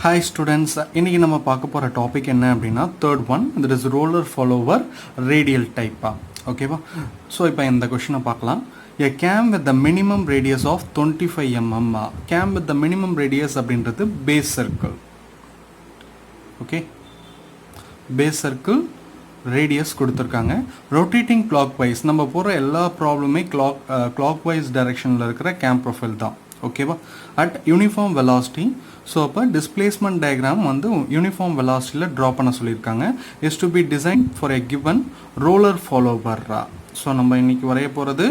Hi students, இன்னைக்கு நம்ம பார்க்க போற டாபிக் என்ன அப்படின்னா third one, that is roller follower radial type. ஓகேவா? ஸோ இப்போ இந்த கொஷினை பார்க்கலாம். A cam with the minimum radius of 25 mm. Cam with the minimum radius அப்படின்றது base circle. Okay, base circle radius கொடுத்துருக்காங்க. ரொட்டேட்டிங் clockwise, நம்ம போகிற எல்லா ப்ராப்ளமே clockwise directionல இருக்கிற கேம் ப்ரொஃபைல் தான். ஓகேவா? At uniform velocity. ஸோ அப்போ டிஸ்பிளேஸ்மெண்ட் டயக்ராம் வந்து யூனிஃபார்ம் வெலாசிட்டியில் ட்ரா பண்ண சொல்லியிருக்காங்க. Is to be design for a given roller ஃபாலோவர்ரா. ஸோ நம்ம இன்றைக்கி வரைய போகிறது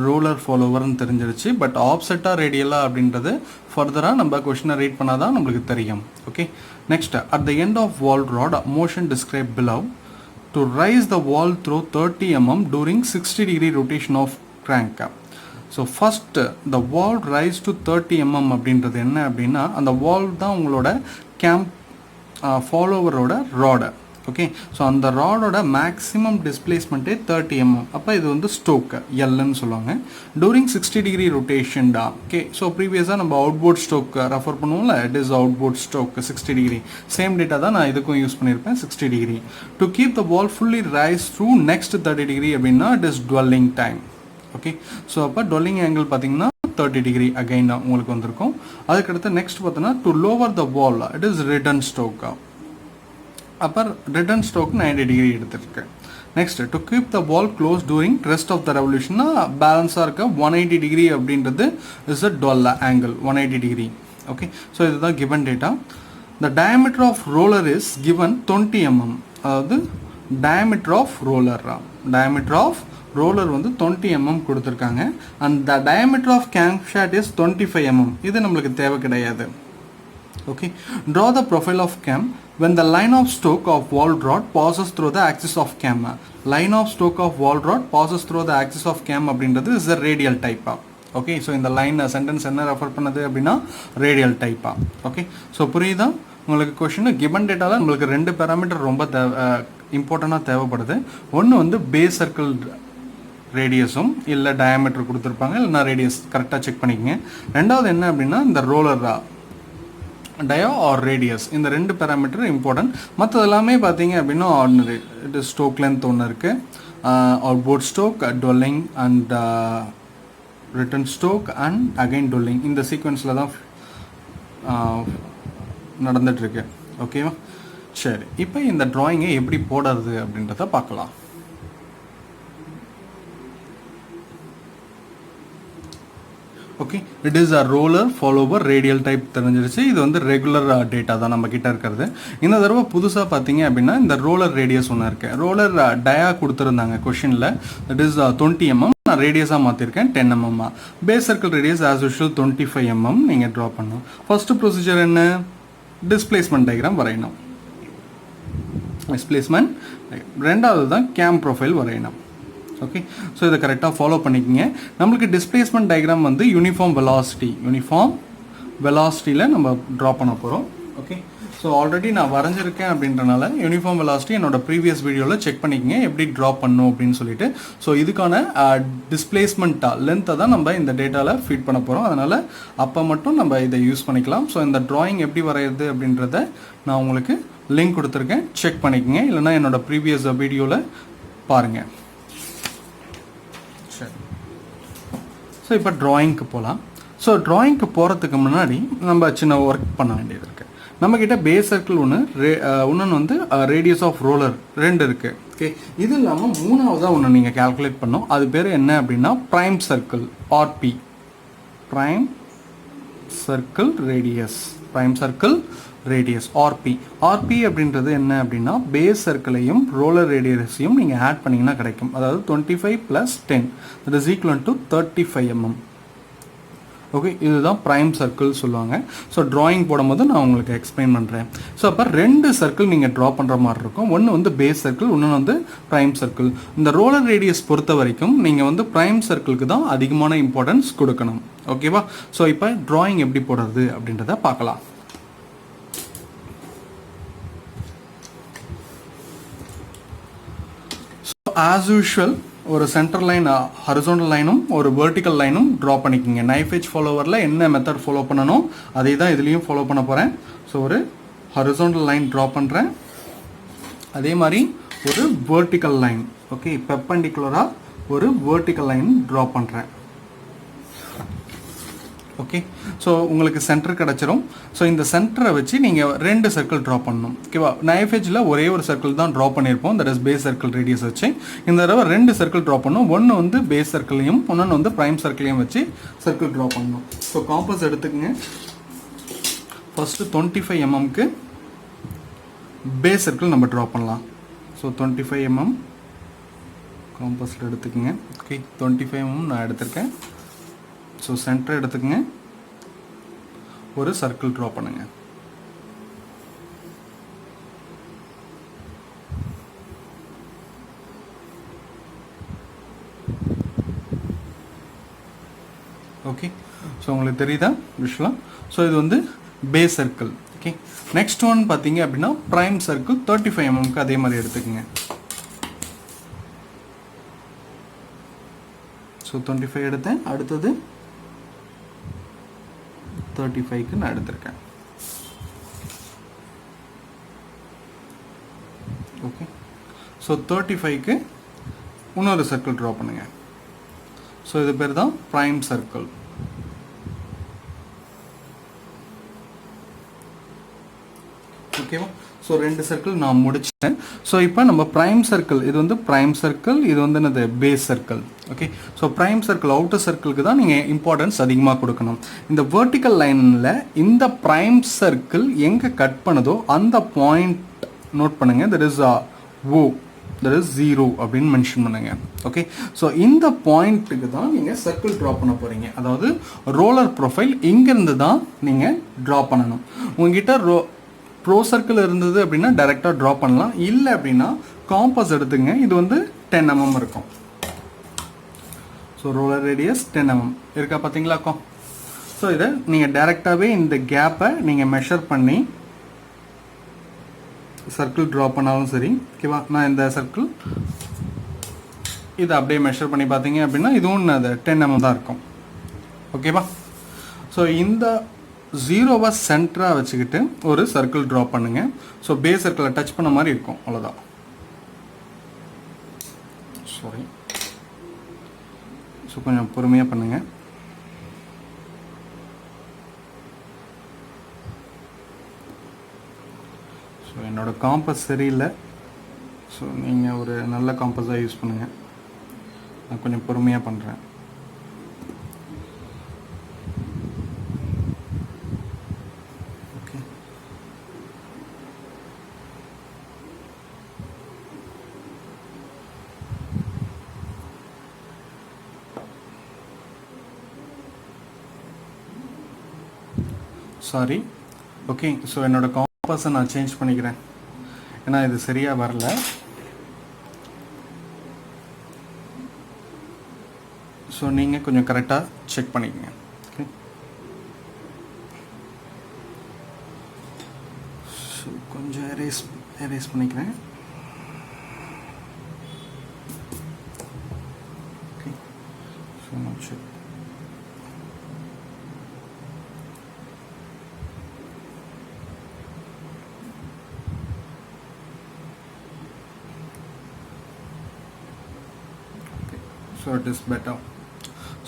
ரோலர் ஃபாலோவர்னு தெரிஞ்சிருச்சு. பட் ஆப்செட்டாக ரேடியலாக அப்படின்றது ஃபர்தராக நம்ம கொஷினை ரீட் பண்ணால் தான் நம்மளுக்கு தெரியும். Okay, next at the end of valve rod motion describe below to rise the valve through 30 mm during 60 degree rotation of crank. So first the wall rise to 30 mm அப்படின்றது என்ன அப்படின்னா, அந்த வால் தான் உங்களோட கேம்ப் ஃபாலோவரோட ராடு. ஓகே, ஸோ அந்த ராடோட maximum டிஸ்பிளேஸ்மெண்ட்டே 30 mm. அப்போ இது வந்து ஸ்டோக்கு எல்லுன்னு சொல்லுவாங்க. டூரிங் 60 degree rotation டா. ஓகே, ஸோ ப்ரீவியஸாக நம்ம அவுட்போர்ட் ஸ்டோக் ரெஃபர் பண்ணுவோம்ல, it is outward stroke 60 degree. Same data தான் நான் இதுக்கும் யூஸ் பண்ணியிருப்பேன், 60 degree. To keep the valve fully rise through next 30 degree அப்படின்னா it is dwelling time. Okay, so அப்போ டுவெல்லிங் ஆங்கிள் பார்த்தீங்கன்னா 30 degree அகைன் உங்களுக்கு வந்திருக்கும். அதுக்கடுத்து நெக்ஸ்ட் பார்த்தோன்னா to lower the valve it is return stroke. அப்போ ரிட்டர்ன் ஸ்டோக் 90 degree எடுத்துருக்கு. Next to keep the wall close during rest of the ரெவல்யூஷன்னா பேலன்ஸாக இருக்க 180 degree அப்படின்றது is a dwell angle 180 degree. Okay, so இதுதான் given data. The diameter of roller is given 20 mm. அதாவது diameter of roller, diameter of roller வந்து 20 mm கொடுத்துருக்காங்க. And the diameter of cam shaft is 25 mm. இது நம்மளுக்கு தேவை கிடையாது. Okay, draw the profile of game when the line of stroke of wall rod passes through the axis of cam. line of stroke of wall rod passes through the axis of cam அப்படின்றது is a radial type. Okay, so இந்த line sentence என்ன refer பண்ணது அப்படின்னா radial டைப்பா. Okay, so புரியுதா உங்களுக்கு question? Given டேட்டாவில் நம்மளுக்கு ரெண்டு பேராமீட்டர் ரொம்ப இம்பார்ட்டண்ட்டாக தேவைப்படுது. ஒன்று வந்து பேஸ் சர்க்கிள் ரேடியஸும் இல்லை டயாமீட்டர் கொடுத்துருப்பாங்க, இல்லைனா ரேடியஸ் கரெக்டாக செக் பண்ணிக்கங்க. ரெண்டாவது என்ன அப்படின்னா இந்த ரோலர் டயா ஆர் ரேடியஸ், இந்த ரெண்டு பேராமீட்டர் இம்பார்ட்டன்ட். மற்றது எல்லாமே பார்த்தீங்க அப்படின்னா ordinary. It is stroke length ஒன்று இருக்குது, outward stroke, dwelling and return stroke and again dwelling. இந்த சீக்வன்ஸில் தான் நடந்துகிட்ருக்கு. ஓகேவா? சரி, இப்போ இந்த ட்ராயிங்கை எப்படி போடுறது அப்படின்றத பார்க்கலாம். Okay, it is a roller follower radial type தெரிஞ்சிருச்சு. இது வந்து ரெகுலர் டேட்டா தான் நம்ம கிட்ட இருக்கிறது. இந்த தடவை புதுசாக பார்த்தீங்க அப்படின்னா இந்த ரோலர் ரேடியஸ் ஒன்று இருக்கு. ரோலர் டயா கொடுத்துருந்தாங்க கொஷினில், இட் இஸ் 20 mm. நான் ரேடியஸாக மாற்றிருக்கேன் 10 mm. Base circle radius as usual 25 mm நீங்கள் ட்ரா பண்ணணும். ஃபர்ஸ்ட் ப்ரொசீஜர் என்ன? டிஸ்பிளேஸ்மெண்ட் டயக்ராம் வரையணும். டிஸ்பிளேஸ்மெண்ட் ரெண்டாவது தான் கேம் ப்ரொஃபைல் வரையணும். ஓகே, ஸோ இதை கரெக்டாக ஃபாலோ பண்ணிக்கோங்க. நம்மளுக்கு டிஸ்பிளேஸ்மெண்ட் டயக்ராம் வந்து யூனிஃபார்ம் வெலாசிட்டியில் நம்ம ட்ரா பண்ண போகிறோம். ஓகே, ஸோ ஆல்ரெடி நான் வரைஞ்சிருக்கேன் அப்படின்றனால யூனிஃபார்ம் வெலாசிட்டி என்னோட ப்ரீவியஸ் வீடியோவில் செக் பண்ணிக்கோங்க எப்படி ட்ரா பண்ணணும் அப்படின்னு சொல்லிட்டு. ஸோ இதுக்கான டிஸ்பிளேஸ்மெண்ட்டாக லென்த்தை தான் நம்ம இந்த டேட்டாவில் ஃபீட் பண்ண போகிறோம். அதனால் அப்போ மட்டும் நம்ம இதை யூஸ் பண்ணிக்கலாம். ஸோ இந்த ட்ராயிங் எப்படி வரைகிறது அப்படின்றத நான் உங்களுக்கு லிங்க் கொடுத்துருக்கேன், செக் பண்ணிக்கோங்க. இல்லைனா என்னோட ப்ரீவியஸ் வீடியோவில் பாருங்கள். ஸோ இப்போ ட்ராயிங்க்கு போகலாம். ஸோ ட்ராயிங்க்கு போகிறதுக்கு முன்னாடி நம்ம சின்ன ஒர்க் பண்ண வேண்டியது இருக்குது. நம்மக்கிட்ட பேஸ் சர்க்கிள் ஒன்று, இன்னொன்று வந்து ரேடியஸ் ஆஃப் ரோலர் 2 இருக்குது. ஓகே, இது இல்லாமல் மூணாவதாக ஒன்று நீங்கள் கால்குலேட் பண்ணோம். அது பேர் என்ன அப்படின்னா prime circle RP, prime circle radius, prime circle radius RP. RP அப்படின்றது என்ன அப்படின்னா பேஸ் சர்க்கிளையும் ரோலர் ரேடியஸையும் நீங்கள் ஆட் பண்ணிங்கன்னா கிடைக்கும். அதாவது 25 + 10 that is equal to 35 mm. Okay, இதுதான் ப்ரைம் சர்க்கிள் சொல்லுவாங்க. ஸோ ட்ராயிங் போடும்போது நான் உங்களுக்கு எக்ஸ்பிளைன் பண்ணுறேன். ஸோ அப்போ 2 சர்க்கிள் நீங்கள் ட்ரா பண்ணுற மாதிரி இருக்கும். ஒன்று வந்து பேஸ் சர்க்கிள், இன்னொன்று வந்து ப்ரைம் சர்க்கிள். இந்த ரோலர் ரேடியஸ் பொறுத்த வரைக்கும் நீங்கள் வந்து ப்ரைம் சர்க்கிளுக்கு தான் அதிகமான இம்பார்ட்டன்ஸ் கொடுக்கணும். ஓகேவா? ஸோ இப்போ ட்ராயிங் எப்படி போடுறது அப்படின்றத பார்க்கலாம். As usual, ஒரு சென்டர் லைன் ஹரிசாண்டல் லைனும் ஒரு வெர்டிக்கல் லைனும் ட்ரா பண்ணிக்கோங்க. நைஃப் எட்ஜ் ஃபாலோவரில் என்ன மெத்தட் ஃபாலோ பண்ணணும் அதே தான் இதுலேயும் ஃபாலோ பண்ண போகிறேன். ஸோ ஒரு ஹரிசாண்டல் லைன் ட்ரா பண்ணுறேன். அதே மாதிரி ஒரு வெர்டிக்கல் லைன், ஓகே, பெர்பெண்டிகுலராக ஒரு வெர்டிக்கல் லைன் ட்ரா பண்ணுறேன். ஓகே, ஸோ உங்களுக்கு சென்டர் கிடச்சிரும். ஸோ இந்த சென்டரை வச்சு நீங்கள் 2 சர்க்கிள் ட்ரா பண்ணணும். ஓகேவா? நைஃப் எட்ஜில் ஒரே ஒரு சர்க்கிள் தான் ட்ரா பண்ணியிருப்போம், that is base circle radius வச்சு. இந்த தடவை 2 சர்க்கிள் ட்ரா பண்ணணும். ஒன்று வந்து பேஸ் சர்க்கிளையும் ஒன்று வந்து ப்ரைம் சர்க்கிளையும் வச்சு சர்க்கிள் ட்ரா பண்ணணும். ஸோ காம்பஸ் எடுத்துக்கங்க. ஃபஸ்ட்டு 25 mm பேஸ் சர்க்கிள் நம்ம ட்ரா பண்ணலாம். ஸோ 25 mm காம்பஸில் எடுத்துக்கங்க. ஓகே, 25 mm நான் எடுத்திருக்கேன். ஸோ சென்டர் எடுத்துக்கங்க, ஒரு சர்க்கிள் ட்ரா பண்ணுங்க. ஓகே, ஸோ உங்களுக்கு தெரியுதா விஷுவலா? ஸோ இது வந்து base circle. Okay, next one பார்த்தீங்க அப்படின்னா ப்ரைம் சர்க்கிள் 35 mm அதே மாதிரி எடுத்துக்கங்க. ஸோ 25 எடுத்தேன். அடுத்தது 35க்கு நான் எடுத்திருக்கேன். ஓகே, ஸோ 35க்கு இன்னொரு சர்க்கிள் ட்ரா பண்ணுங்க. ஸோ இது பேர் தான் ப்ரைம் சர்க்கிள். ஓகேவா? ஸோ 2 சர்க்கிள் நான் முடிச்சிட்டேன். ஸோ இப்போ நம்ம ப்ரைம் சர்க்கிள், இது வந்து ப்ரைம் சர்க்கிள், இது வந்து என்னது base circle. Okay, so prime circle outer சர்க்கிளுக்கு தான் நீங்கள் இம்பார்ட்டன்ஸ் அதிகமாக கொடுக்கணும். இந்த வெர்டிக்கல் லைனில் இந்த ப்ரைம் சர்க்கிள் எங்கே கட் பண்ணுதோ அந்த பாயிண்ட் நோட் பண்ணுங்கள். That is O, that is 0 அப்படின்னு மென்ஷன் பண்ணுங்க. ஓகே, ஸோ இந்த பாயிண்ட்டுக்கு தான் நீங்கள் சர்க்கிள் ட்ரா பண்ண போகிறீங்க. அதாவது ரோலர் ப்ரொஃபைல் இங்கேருந்து தான் நீங்கள் ட்ரா பண்ணணும். உங்ககிட்ட ப்ரோ சர்க்கிள் இருந்தது அப்படின்னா டைரெக்டாக ட்ரா பண்ணலாம். இல்லை அப்படின்னா காம்பஸ் எடுத்துங்க. இது வந்து 10 mm இருக்கும். ஸோ ரோலர் ரேடியஸ் 10 mm இருக்கா பார்த்தீங்களாக்கோ? ஸோ இதை நீங்கள் டைரெக்டாகவே இந்த கேப்பை நீங்கள் மெஷர் பண்ணி சர்க்கிள் ட்ரா பண்ணாலும் சரி. ஓகேவா? நான் இந்த சர்க்கிள் இதை அப்படியே மெஷர் பண்ணி பார்த்தீங்க அப்படின்னா இதுவும் அது 10 mm தான் இருக்கும். ஓகேவா? ஸோ இந்த 0வை சென்டராக வச்சுக்கிட்டு ஒரு சர்க்கிள் ட்ரா பண்ணுங்க. ஸோ பேஸ் சர்க்கிளை டச் பண்ண மாதிரி இருக்கும், அவ்வளோதான். சாரி, ஸோ கொஞ்சம் பொறுமையாக பண்ணுங்க. ஸோ என்னோட காம்பஸ் சரியில்லை. ஸோ நீங்கள் ஒரு நல்ல காம்பஸாக யூஸ் பண்ணுங்கள். நான் கொஞ்சம் பொறுமையாக பண்ணுறேன். சாரி. ஓகே, ஸோ என்னோடய காம்பஸை நான் சேஞ்ச் பண்ணிக்கிறேன். ஏன்னா இது சரியாக வரல. ஸோ நீங்கள் கொஞ்சம் கரெக்டாக செக் பண்ணிக்கங்க. ஓகே, ஸோ கொஞ்சம் எரேஸ் பண்ணிக்கிறேன். ஓகே, ஸோ நான் check. So it is better.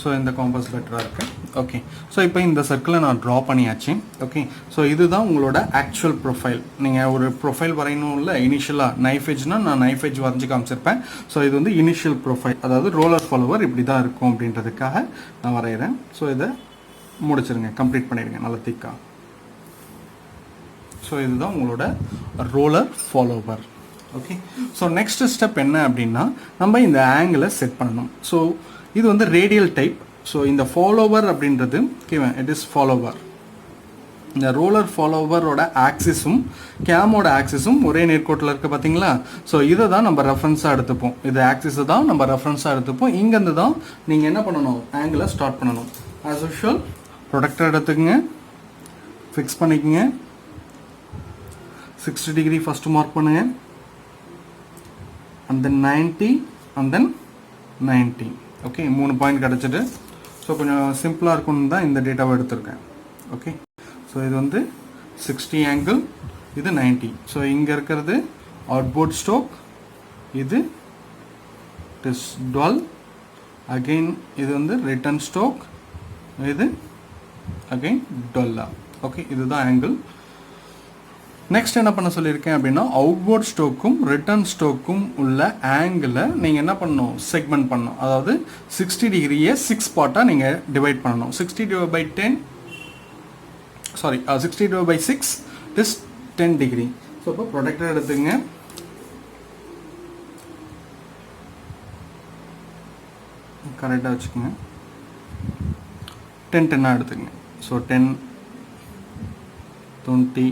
So இந்த காம்பஸ் பெட்டராக இருக்குது. ஓகே, ஸோ இப்போ இந்த சர்க்கிளை நான் ட்ரா பண்ணியாச்சு. ஓகே, ஸோ இதுதான் உங்களோட ஆக்சுவல் ப்ரொஃபைல். நீங்கள் ஒரு ப்ரொஃபைல் வரையணும் இல்லை, இனிஷியலாக நைஃப் எட்ஜ்னால் நான் நைஃப் எட்ஜ் வரைஞ்சி காமிச்சிருப்பேன். ஸோ இது வந்து இனிஷியல் ப்ரொஃபைல், அதாவது ரோலர் ஃபாலோவர் இப்படி தான் இருக்கும் அப்படின்றதுக்காக நான் வரைகிறேன். ஸோ இதை முடிச்சிருங்க, கம்ப்ளீட் பண்ணிடுங்க நல்லா திக்காக. ஸோ இதுதான் உங்களோட roller follower. Okay, so next step என்ன அப்படின்னா நம்ம இந்த ஆங்கிளை செட் பண்ணணும். ஸோ இது வந்து ரேடியல் டைப். ஸோ இந்த ஃபாலோவர் அப்படின்றது ஓகேவா, இட் இஸ் ஃபாலோவர். இந்த ரோலர் ஃபாலோவரோட ஆக்சிஸும் கேமோட ஆக்சிஸும் ஒரே நேர்கோட்டில் இருக்குது பார்த்தீங்களா? ஸோ இதை தான் நம்ம ரெஃபரன்ஸாக எடுத்துப்போம். இது ஆக்சிஸை தான் நம்ம ரெஃபரன்ஸாக எடுத்துப்போம். இங்கேருந்து தான் நீங்கள் என்ன பண்ணணும், ஆங்கிளை ஸ்டார்ட் பண்ணணும். ஆஸ் யூஷுவல் ப்ரொடக்டர் எடுத்துக்கங்க, ஃபிக்ஸ் பண்ணிக்கங்க. 60 டிகிரி ஃபஸ்ட்டு மார்க் பண்ணுங்கள், and then 90 and then 90. Okay 3 point கிடச்சிட்டு. ஸோ கொஞ்சம் சிம்பிளாக இருக்கும்னு தான் இந்த டேட்டாவை எடுத்திருக்கேன். ஓகே ஸோ இது வந்து 60 ஆங்கிள், இது 90. ஸோ இங்கே இருக்கிறது அவுட்போர்ட் ஸ்டோக், இது இஸ் 12. அகெயின் இது வந்து ரிட்டர்ன் ஸ்டோக், இது அகெயின் 12. ஓகே இதுதான் ஆங்கிள். நெக்ஸ்ட் என்ன பண்ண சொல்லியிருக்கேன் அப்படின்னா அவுட்போர்ட் ஸ்டோக்கும் ரிட்டர்ன் ஸ்டோக்கும் உள்ள ஆங்கிளை நீங்கள் என்ன பண்ணணும், செக்மெண்ட் பண்ணணும். அதாவது 60 டிகிரியை 6 பார்ட்டாக நீங்கள் டிவைட் பண்ணணும். 60 divided by 10 sorry 60 divided by 6 is 10 degree. So இப்போ ப்ரொடக்டர் எடுத்துங்க. கரெக்டாக வச்சுக்கோங்க. 10 எடுத்துங்க. ஸோ 10, 20,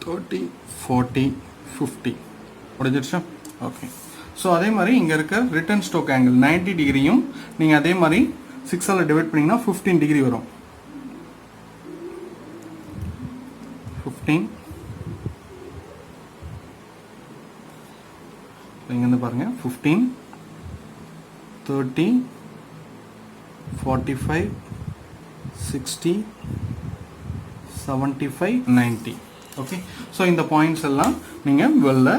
30, 40, 50 முடிஞ்சிருச்சா? ஓகே ஸோ அதே மாதிரி இங்கே இருக்க ரிட்டர்ன் ஸ்டோக் ஆங்கிள் 90 டிகிரியும் நீங்கள் அதே மாதிரி 6ஆல் டிவைட் பண்ணிங்கன்னா 15 டிகிரி வரும். 15 இங்கேருந்து பாருங்கள் 15, 30, 45, 60, 75, 90. ஓகே ஸோ இந்த பாயிண்ட்ஸ் எல்லாம் நீங்கள் வெளில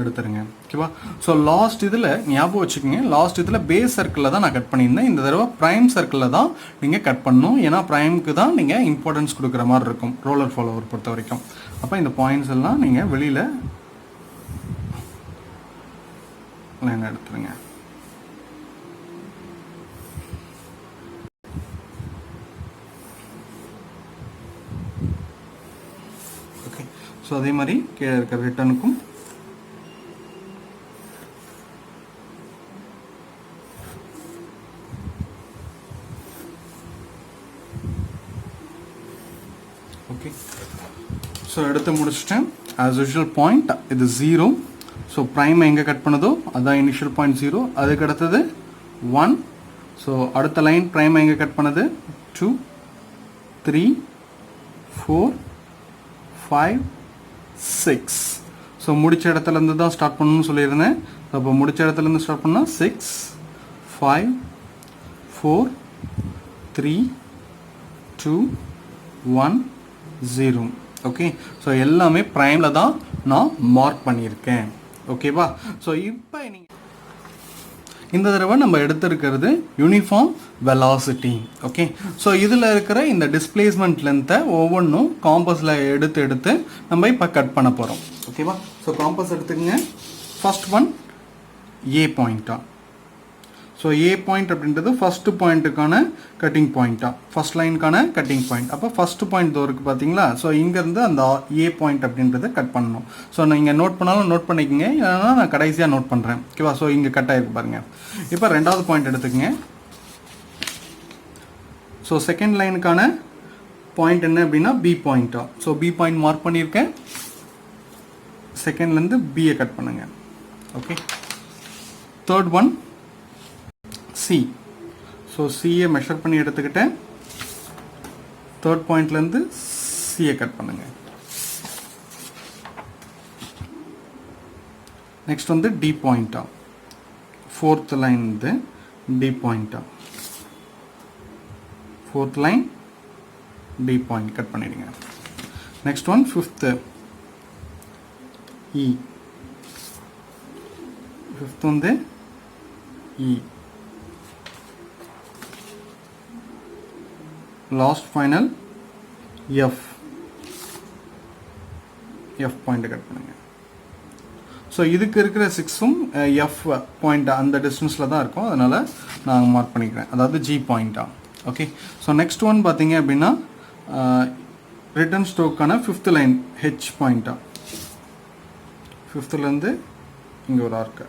எடுத்துருங்க. ஓகேவா? ஸோ லாஸ்ட் இதில் ஞாபகம் வச்சுக்கோங்க, லாஸ்ட் இதில் பேஸ் சர்க்கிளில் தான் நான் கட் பண்ணியிருந்தேன். இந்த தடவை ப்ரைம் சர்க்கிளில் தான் நீங்கள் கட் பண்ணணும். ஏன்னா ப்ரைமுக்கு தான் நீங்கள் இம்பார்ட்டன்ஸ் கொடுக்குற மாதிரி இருக்கும் ரோலர் ஃபாலோவர் பொறுத்த வரைக்கும். அப்போ இந்த பாயிண்ட்ஸ் எல்லாம் நீங்கள் வெளியில் லைன் எடுத்துருங்க. ஸோ அதே மாதிரி கீழே இருக்கிற ரிட்டர்னுக்கும் ஓகே ஸோ எடுத்து முடிச்சிட்டேன். ஆஸ் யூஷுவல் பாயிண்ட் இது 0. ஸோ ப்ரைம் எங்கே கட் பண்ணதோ அதுதான் இனிஷியல் பாயிண்ட் 0. அதுக்கு அடுத்தது 1. ஸோ அடுத்த லைன் ப்ரைம் எங்கே கட் பண்ணது 2, 3, 4, 5, 6. ஸோ முடிச்ச இடத்துலேருந்து தான் ஸ்டார்ட் பண்ணணும்னு சொல்லியிருந்தேன். அப்போ முடிச்ச இடத்துலேருந்து ஸ்டார்ட் பண்ணால் 6, 5, 4, 3, 2, 1, 0. ஓகே ஸோ எல்லாமே ப்ரைமில் தான் நான் மார்க் பண்ணியிருக்கேன். ஓகேவா? ஸோ இப்போ நீங்கள் இந்த தடவை நம்ம எடுத்திருக்கிறது யூனிஃபார்ம் வெலாசிட்டி. ஓகே ஸோ இதில் இருக்கிற இந்த டிஸ்பிளேஸ்மெண்ட் லென்த்தை ஒவ்வொன்றும் காம்பஸில் எடுத்து நம்ம இப்போ கட் பண்ண போகிறோம். ஓகேவா? ஸோ காம்பஸ் எடுத்துக்கங்க. ஃபர்ஸ்ட் ஒன் ஏ பாயிண்ட்டா. ஸோ ஏ பாயிண்ட் அப்படின்றது ஃபஸ்ட்டு பாயிண்ட்டுக்கான கட்டிங் பாயிண்ட்டா, ஃபஸ்ட் லைனுக்கான கட்டிங் பாயிண்ட். அப்போ ஃபஸ்ட்டு பாயிண்ட் தோ இருக்குது பார்த்தீங்களா? ஸோ இங்கேருந்து அந்த ஏ பாயிண்ட் அப்படின்றத கட் பண்ணணும். ஸோ நீங்கள் நோட் பண்ணாலும் நோட் பண்ணிக்கோங்க, இல்லைனா நான் கடைசியாக நோட் பண்ணுறேன். ஓகேவா? ஸோ இங்கே கட் ஆகிருக்கு பாருங்கள். இப்போ ரெண்டாவது பாயிண்ட் எடுத்துக்கங்க. ஸோ செகண்ட் லைனுக்கான பாயிண்ட் என்ன அப்படின்னா பி பாயிண்ட்டா. ஸோ பி பாயிண்ட் மார்க் பண்ணியிருக்கேன். செகண்ட்லேருந்து பியை கட் பண்ணுங்கள். Okay third one C. So சியை மெஷர் பண்ணி எடுத்துக்கிட்டேன். தேர்ட் பாயிண்ட்லேருந்து சியை கட் பண்ணுங்கள். நெக்ஸ்ட் வந்து டி பாயிண்ட்டா. ஃபோர்த் லைன் வந்து டி பாயிண்ட்டா. Fourth line D point cut பண்ணிடுங்க. Next one fifth E. Fifth வந்து E. Last final F. F பாயிண்ட்டை கட் பண்ணுங்க. ஸோ இதுக்கு இருக்கிற 6ம் எஃப் பாயிண்ட் அந்த டிஸ்டன்ஸில் தான் இருக்கும், அதனால் நான் மார்க் பண்ணிக்கிறேன். அதாவது ஜி பாயிண்ட்டா. ஓகே ஸோ நெக்ஸ்ட் ஒன் பார்த்தீங்க அப்படின்னா ரிட்டர்ன் ஸ்ட்ரோக்கான ஃபிஃப்த் லைன் ஹெச் பாயிண்ட்டா. ஃபிஃப்த்துலேருந்து இங்கே ஒரு ஆர்க்கு.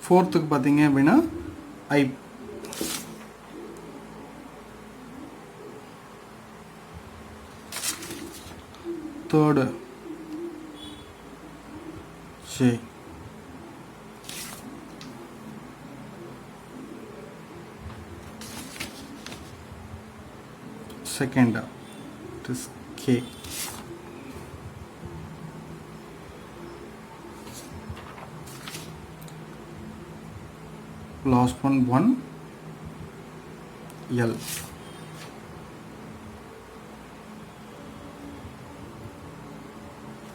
ஃபோர்த்துக்கு பார்த்தீங்க அப்படின்னா I. Third J. Second is K. last one 1 L.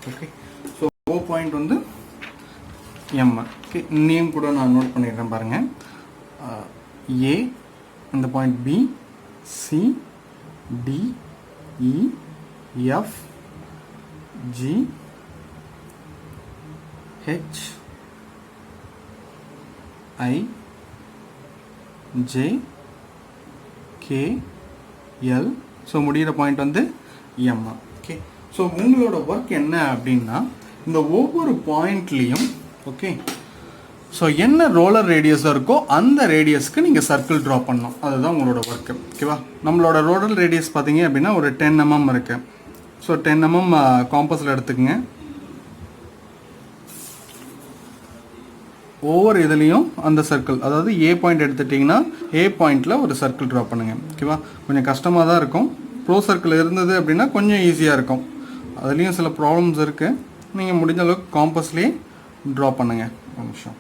Okay, so O point வந்து M. Okay, நேம் கூட நான் நோட் பண்ணிடுறேன் பாருங்க. A இந்த point B, C, D, E, F, G, H, I, J, K, L. So முடிகிற point வந்து M. Okay, so உங்களோட work என்ன அப்படின்னா இந்த ஒவ்வொரு பாயிண்ட்லேயும் ஓகே ஸோ என்ன ரோலர் ரேடியஸாக இருக்கோ அந்த ரேடியஸ்க்கு நீங்கள் சர்க்கிள் ட்ரா பண்ணணும். அதுதான் உங்களோட ஒர்க்கு. ஓகேவா, நம்மளோட ரோலர் ரேடியஸ் பார்த்தீங்க அப்படின்னா ஒரு 10 mm இருக்குது. ஸோ 10 mm காம்பஸில் எடுத்துக்கங்க. ஒவ்வொரு இதுலேயும் அந்த சர்க்கிள், அதாவது ஏ பாயிண்ட் எடுத்துட்டிங்கன்னா ஏ பாயிண்டில் ஒரு சர்க்கிள் ட்ரா பண்ணுங்கள். ஓகேவா, கொஞ்சம் கஷ்டமாக தான் இருக்கும். ப்ரோ சர்க்கிள் இருந்தது அப்படின்னா கொஞ்சம் ஈஸியாக இருக்கும். அதுலேயும் சில ப்ராப்ளம்ஸ் இருக்குது. நீங்கள் முடிஞ்ச அளவுக்கு காம்பஸ்லேயே ட்ரா பண்ணுங்கள். ஒரு நிமிஷம்.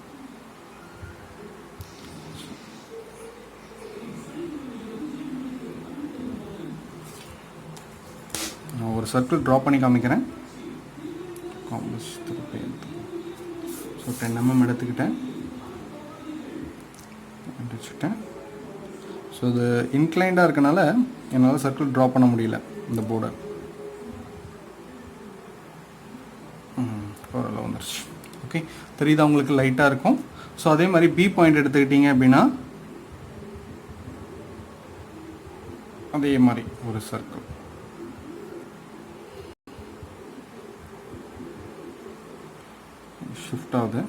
நான் ஒரு சர்க்கிள் ட்ரா பண்ணி காமிக்கிறேன். காம்பஸ் திருப்பி ஸோ 10 mm எடுத்துக்கிட்டேன், வச்சுட்டேன். ஸோ இது இன்க்ளைண்டாக இருக்கனால என்னால் சர்க்கிள் ட்ரா பண்ண முடியல இந்த போர்டை. ஓரளவு வந்துருச்சு. ஓகே, தெரியுதா உங்களுக்கு? லைட்டாக இருக்கும். ஸோ அதே மாதிரி பி பாயிண்ட் எடுத்துக்கிட்டீங்க அப்படின்னா அதே மாதிரி ஒரு சர்க்கிள். ஷிஃப்ட் ஆகுது.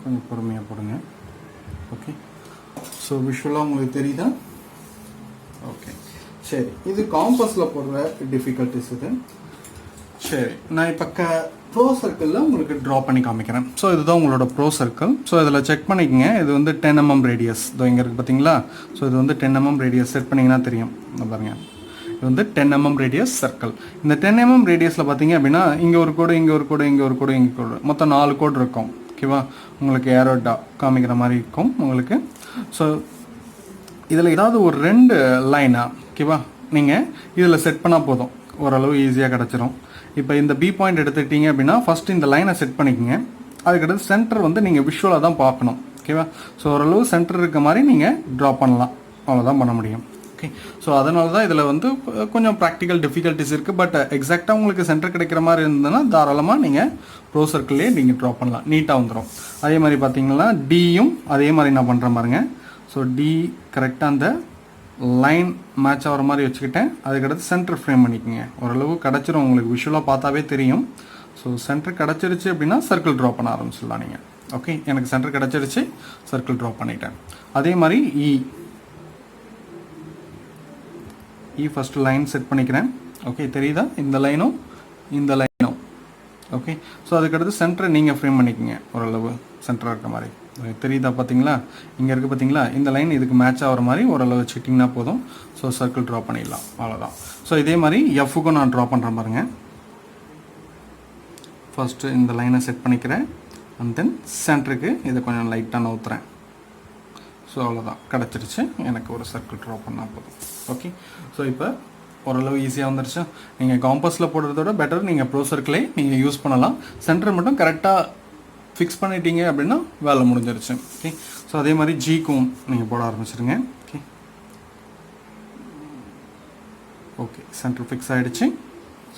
கொஞ்சம் பொறுமையாக போடுங்க. ஓகே, ஸோ விஷுவலாக உங்களுக்கு தெரியுதா? ஓகே, சரி. இது காம்பஸில் போடுற டிஃபிகல்ட்டிஸ் இது. சரி, நான் இப்போ ப்ரோ சர்க்கிளில் உங்களுக்கு ட்ரா பண்ணி காமிக்கிறேன். ஸோ இதுதான் உங்களோட ப்ரோ சர்க்கிள். ஸோ இதில் செக் பண்ணிக்கங்க. இது வந்து 10 mm ரேடியஸ். இதோ இங்கே இருக்குது பார்த்தீங்களா? ஸோ இது வந்து 10 mm ரேடியஸ். செட் பண்ணிங்கன்னா தெரியும். பாருங்கள், இது வந்து 10 mm ரேடியஸ் சர்க்கிள். இந்த 10 mm ரேடியஸில் பார்த்தீங்க அப்படின்னா இங்கே ஒரு கோடு, இங்கே ஒரு கோடு, இங்கே ஒரு கோடு, இங்கே கோடு, மொத்தம் 4 கோடு இருக்கும். ஓகேவா, உங்களுக்கு ஏரோட்டா காமிக்கிற மாதிரி இருக்கும் உங்களுக்கு. ஸோ இதில் ஏதாவது ஒரு 2 லைனாக ஓகேவா நீங்கள் இதில் செட் பண்ணால் போதும், ஓரளவு ஈஸியாக கிடச்சிரும். இப்போ இந்த பி பாயிண்ட் எடுத்துக்கிட்டீங்க அப்படின்னா ஃபஸ்ட்டு இந்த லைனை செட் பண்ணிக்கங்க. அதுக்கடுத்து சென்டர் வந்து நீங்கள் விஷுவலாக தான் பார்க்கணும். ஓகேவா, ஸோ ஓரளவு சென்டர் இருக்க மாதிரி நீங்கள் ட்ரா பண்ணலாம். அவ்வளோதான் பண்ண முடியும். ஓகே, ஸோ அதனால தான் இதில் வந்து கொஞ்சம் ப்ராக்டிக்கல் டிஃபிகல்ட்டிஸ் இருக்குது. பட் எக்ஸாக்டாக உங்களுக்கு சென்டர் கிடைக்கிற மாதிரி இருந்ததுன்னா தாராளமாக நீங்கள் ப்ரோ சர்க்கிள்லேயே நீங்கள் ட்ரா பண்ணலாம். நீட்டாக வந்துடும். அதே மாதிரி பார்த்தீங்கன்னா டியும் அதே மாதிரி நான் பண்ணுறேன் பாருங்க. ஸோ டி கரெக்டாக அந்த லைன் மேட்ச் ஆகிற மாதிரி வச்சுக்கிட்டேன். அதுக்கடுத்து சென்டர் ஃப்ரேம் பண்ணிக்கோங்க. ஓரளவு கிடச்சிரும், உங்களுக்கு விஷுவலாக பார்த்தாவே தெரியும். ஸோ சென்டர் கிடச்சிருச்சு அப்படின்னா சர்க்கிள் ட்ரா பண்ண ஆரம்பிச்சிடலாம் நீங்கள். ஓகே, எனக்கு சென்டர் கிடச்சிருச்சு, சர்க்கிள் ட்ரா பண்ணிட்டேன். அதே மாதிரி இ ஃபஸ்ட்டு லைன் செட் பண்ணிக்கிறேன். ஓகே, தெரியுதா? இந்த லைனும் இந்த லைனும். ஓகே, ஸோ அதுக்கடுத்து சென்டரை நீங்கள் ஃப்ரேம் பண்ணிக்கோங்க. ஓரளவு சென்டராக இருக்க மாதிரி தெரியுதா? பார்த்தீங்களா? இங்கே இருக்குது பார்த்தீங்களா? இந்த லைன் இதுக்கு மேட்ச் ஆகிற மாதிரி ஓரளவு வச்சுக்கிட்டிங்கன்னா போதும். ஸோ சர்க்கிள் ட்ரா பண்ணிடலாம். அவ்வளோதான். ஸோ இதே மாதிரி எஃப்க்கும் நான் ட்ரா பண்ணுறேன் பாருங்கள். ஃபஸ்ட்டு இந்த லைனை செட் பண்ணிக்கிறேன். அண்ட் தென் சென்டருக்கு இதை கொஞ்சம் லைட்டாக நவுத்துறேன். ஸோ அவ்வளோதான், கிடச்சிருச்சு. எனக்கு ஒரு சர்க்கிள் ட்ரா பண்ணால் போதும். ஓகே, ஸோ இப்போ ஓரளவு ஈஸியாக வந்துருச்சு. நீங்கள் காம்பஸில் போடுறதோட பெட்டர் நீங்கள் ப்ரோ சர்க்கிளே நீங்கள் யூஸ் பண்ணலாம். சென்டர் மட்டும் கரெக்டாக ஃபிக்ஸ் பண்ணிட்டீங்க அப்படின்னா வேலை முடிஞ்சிருச்சு. ஓகே, ஸோ அதே மாதிரி ஜிக்கும் நீங்கள் போட ஆரம்பிச்சிருங்க. ஓகே, ஓகே, சென்டர் ஃபிக்ஸ் ஆகிடுச்சு.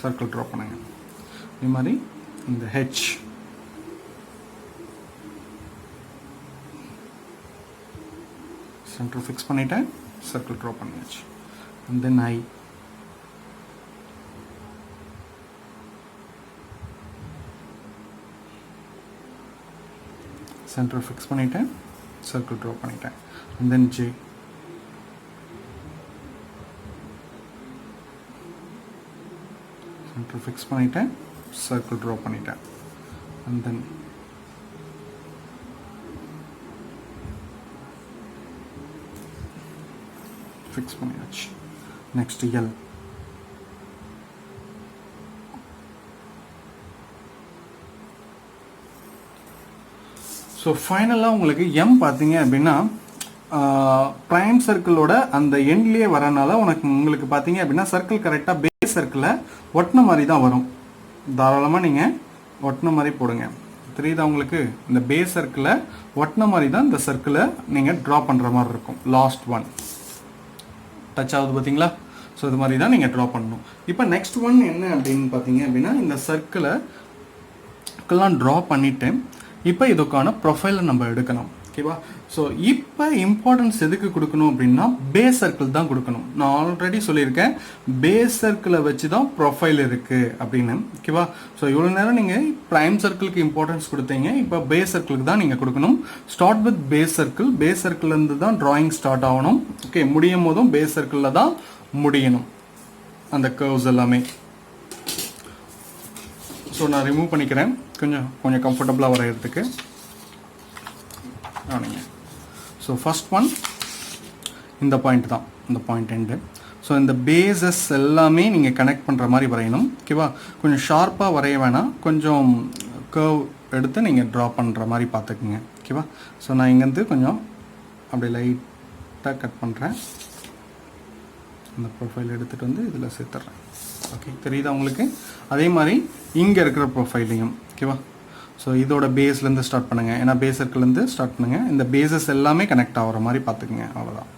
சர்க்கிள் ட்ரா பண்ணுங்க. அதே மாதிரி இந்த ஹெச் சென்டர் ஃபிக்ஸ் பண்ணிட்டேன், சர்க்கிள் ட்ரா பண்ணியாச்சு. And then I centre fix பண்ணிட்டேன், சர்க்கிள் ட்ரா பண்ணிட்டேன். And then J centre fix பண்ணிட்டேன், சர்க்கிள் ட்ரா பண்ணிட்டேன். அண்ட் தென் ஃபிக்ஸ் பண்ணியாச்சு. Next L. ஸோ ஃபைனலாக உங்களுக்கு எம் பார்த்தீங்க அப்படின்னா ப்ரைம் சர்க்கிளோட அந்த எண்ட்லேயே வரனால உங்களுக்கு பார்த்தீங்க அப்படின்னா சர்க்கிள் கரெக்டாக பேஸ் சர்க்கிளை ஒட்டின மாதிரி தான் வரும். தாராளமாக நீங்கள் ஒட்டின மாதிரி போடுங்க. தெரியுதா உங்களுக்கு? இந்த பேஸ் சர்க்கிளை ஒட்டின மாதிரி தான் இந்த சர்க்கிளை நீங்கள் ட்ரா பண்ணுற மாதிரி இருக்கும். லாஸ்ட் ஒன் டச் ஆகுது பார்த்தீங்களா? ஸோ இது மாதிரி தான் நீங்கள் ட்ரா பண்ணணும். இப்போ நெக்ஸ்ட் ஒன் என்ன அப்படின்னு பார்த்தீங்க அப்படின்னா இந்த சர்க்கிளெல்லாம் ட்ரா பண்ணிவிட்டு இப்போ இதுக்கான ப்ரொஃபைலை நம்ம எடுக்கணும். ஓகேவா? ஸோ இப்போ இம்பார்ட்டன்ஸ் எதுக்கு கொடுக்கணும் அப்படின்னா பேஸ் சர்க்கிள் தான் கொடுக்கணும். நான் ஆல்ரெடி சொல்லியிருக்கேன் பேஸ் சர்க்கிளை வச்சு தான் ப்ரொஃபைல் இருக்குது அப்படின்னு. ஓகேவா? ஸோ இவ்வளோ நேரம் நீங்கள் ப்ரைம் சர்க்கிளுக்கு இம்பார்ட்டன்ஸ் கொடுத்தீங்க, இப்போ பேஸ் சர்க்கிளுக்கு தான் நீங்கள் கொடுக்கணும். Start with base circle. Base சர்க்கிள்லேருந்து தான் ட்ராயிங் ஸ்டார்ட் ஆகணும். ஓகே, முடியும் போதும் பேஸ் சர்க்கிளில் தான் முடியணும் அந்த கர்வ்ஸ் எல்லாமே. ஸோ நான் ரிமூவ் பண்ணிக்கிறேன் கொஞ்சம் கம்ஃபர்டபுளாக வரைகிறதுக்கு. ஸோ ஃபஸ்ட் ஒன் இந்த பாயிண்ட் தான், இந்த பாயிண்ட் எண்டு. ஸோ இந்த பேஸஸ் எல்லாமே நீங்கள் கனெக்ட் பண்ணுற மாதிரி வரையணும். ஓகேவா? கொஞ்சம் ஷார்ப்பாக வரைய வேணாம், கொஞ்சம் கர்வ் எடுத்து நீங்கள் ட்ரா பண்ணுற மாதிரி பார்த்துக்குங்க. ஓகேவா? ஸோ நான் இங்கேருந்து கொஞ்சம் அப்படி லைட்டாக கட் பண்ணுறேன். இந்த ப்ரொஃபைல் எடுத்துகிட்டு வந்து இதில் சேர்த்துட்றேன். ஓகே, தெரியுதா உங்களுக்கு? அதே மாதிரி இங்கே இருக்கிற ப்ரொஃபைலையும். ஓகேவா? ஸோ இதோட பேஸ்லேருந்து ஸ்டார்ட் பண்ணுங்கள். ஏன்னா பேஸ் சர்க்கிள்லேருந்து ஸ்டார்ட் பண்ணுங்கள். இந்த பேஸஸ் எல்லாமே கனெக்ட் ஆகிற மாதிரி பார்த்துக்குங்க. அவ்வளோதான்.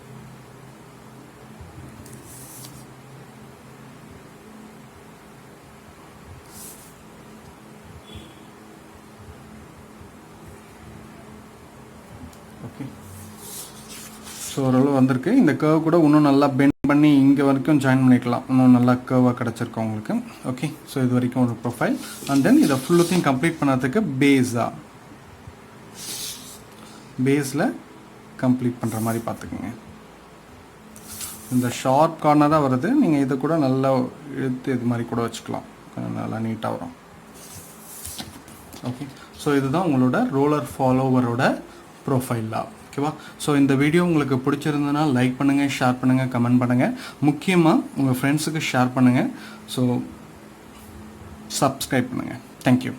ஓகே, ஸோ ஓரளவு வந்திருக்கு. இந்த கர்வ் கூட இன்னும் நல்லா பெண்ட் பண்ணி இங்கே வரைக்கும் ஜாயின் பண்ணிக்கலாம். இன்னும் நல்லா கர்வாக கிடச்சிருக்கோம் உங்களுக்கு. ஓகே, ஸோ இது வரைக்கும் ஒரு ப்ரொஃபைல். அண்ட் தென் இதை ஃபுல்லுத்தையும் கம்ப்ளீட் பண்ணதுக்கு பேஸில் கம்ப்ளீட் பண்ணுற மாதிரி பார்த்துக்குங்க. இந்த ஷார்ப் கார்னராக வருது, நீங்கள் இதை கூட நல்லா எடுத்து இது மாதிரி கூட வச்சுக்கலாம். கொஞ்சம் நல்லா நீட்டாக வரும். ஓகே, ஸோ இதுதான் உங்களோட ரோலர் ஃபாலோவரோட ப்ரொஃபைலாக. ஓகேவா? ஸோ இந்த வீடியோ உங்களுக்கு பிடிச்சிருந்ததுன்னா லைக் பண்ணுங்கள், ஷேர் பண்ணுங்கள், கமெண்ட் பண்ணுங்கள். முக்கியமாக உங்கள் ஃப்ரெண்ட்ஸுக்கு ஷேர் பண்ணுங்கள். ஸோ சப்ஸ்கிரைப் பண்ணுங்கள். தேங்க்யூ.